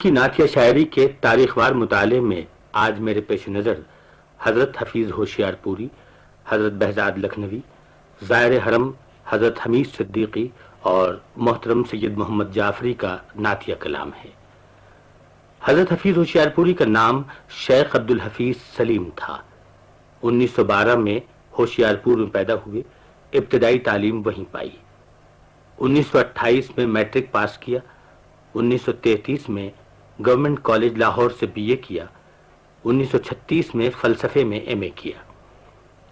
کی نعتیہ شاعری کے تاریخ وار مطالعے میں آج میرے پیش نظر حضرت حفیظ ہوشیار پوری، حضرت بہزاد لکھنوی، زائر حرم حضرت حمید صدیقی اور محترم سید محمد جعفری کا نعتیہ کلام ہے۔ حضرت حفیظ ہوشیار پوری کا نام شیخ عبدالحفیظ سلیم تھا۔ 1912 میں ہوشیار پور میں پیدا ہوئے، ابتدائی تعلیم وہیں پائی۔ 1928 میں میٹرک پاس کیا، 1933 میں گورنمنٹ کالج لاہور سے بی اے کیا، 1936 میں فلسفے میں ایم اے کیا۔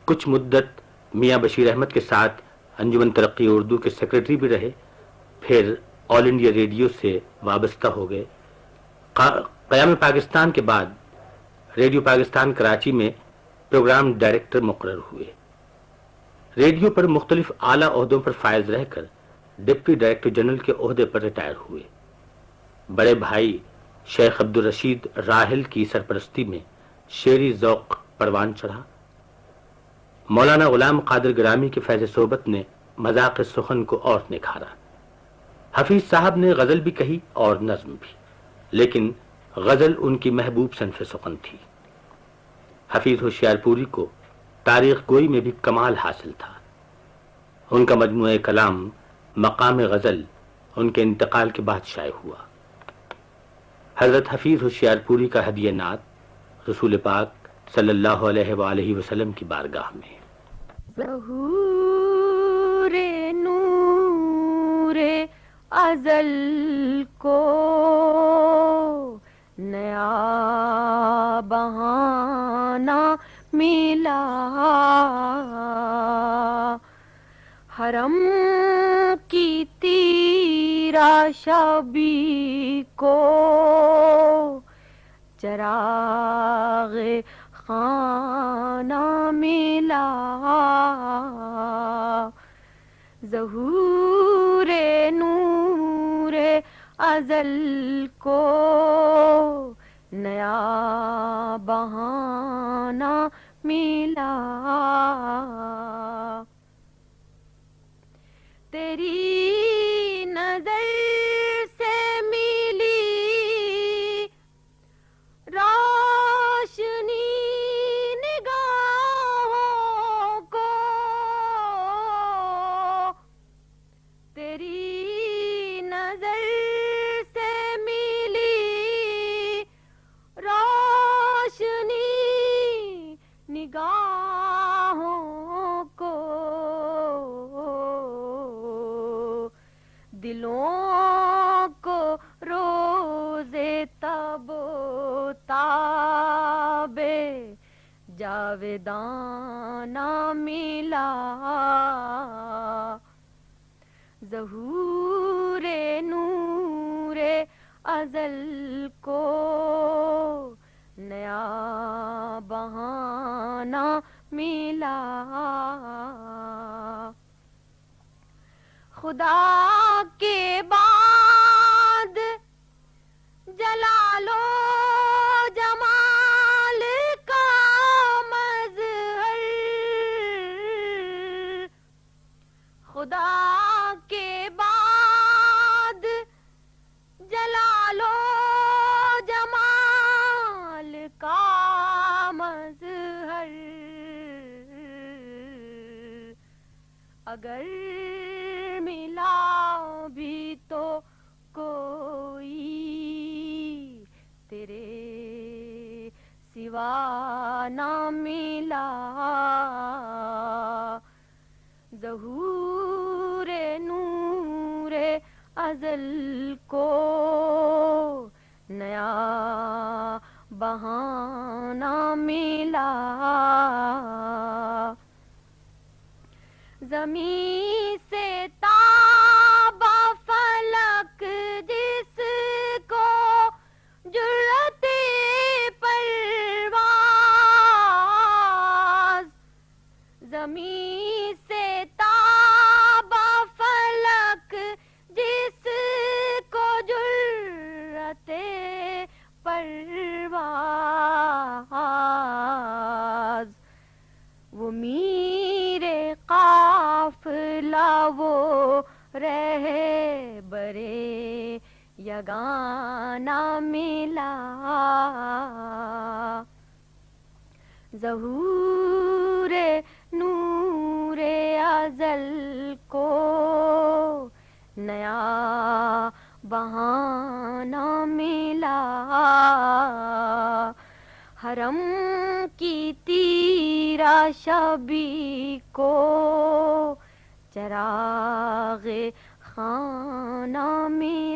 کچھ مدت میاں بشیر احمد کے ساتھ انجمن ترقی اردو کے سیکرٹری بھی رہے، پھر آل انڈیا ریڈیو سے وابستہ ہو گئے۔ قیام پاکستان کے بعد ریڈیو پاکستان کراچی میں پروگرام ڈائریکٹر مقرر ہوئے۔ ریڈیو پر مختلف اعلیٰ عہدوں پر فائز رہ کر ڈپٹی ڈائریکٹر جنرل کے عہدے پر ریٹائر ہوئے۔ بڑے بھائی شیخ عبدالرشید راحل کی سرپرستی میں شعری ذوق پروان چڑھا۔ مولانا غلام قادر گرامی کے فیض صحبت نے مذاق سخن کو اور نکھارا۔ حفیظ صاحب نے غزل بھی کہی اور نظم بھی، لیکن غزل ان کی محبوب صنف سخن تھی۔ حفیظ ہوشیار پوری کو تاریخ گوئی میں بھی کمال حاصل تھا۔ ان کا مجموعہ کلام مقام غزل ان کے انتقال کے بعد شائع ہوا۔ حضرت حفیظ ہوشیار پوری کا ہدیہ نعت رسول پاک صلی اللہ علیہ وآلہ وسلم کی بارگاہ میں۔ ظہور نور ازل کو نیا بہانہ ملا، حرم کی تیرا شبی کو چراغ خانہ ملا، ظہور نور ازل کو نیا بہانہ ملا، تیری نظر سے ملی روشنی نگاہوں کو، تیری نظر سے ملی روشنی نگاہوں کو، دلوں کو روزے تب و تاب جاویدانہ ملا، ظہور نور ازل کو نیا بہانہ ملا، خدا کے بعد جلال و جمال کا مظہر، خدا کے بعد جلال و جمال کا مظہر، اگر ملا بھی تو کوئی تیرے سوا نہ ملا، ظہور نور ازل کو نیا بہانہ ملا، زمین سے تابا فلک جس کو جرأت پرواز، زمین سے تابا فلک جس کو جرأت پرواز، وہ میرے قافلہ وہ رہ برے یا جگانا ملا، ظہور نور ازل کو نیا بہانہ ملا، حرم کی تیرا شبی کو چراغ خانہ ملا۔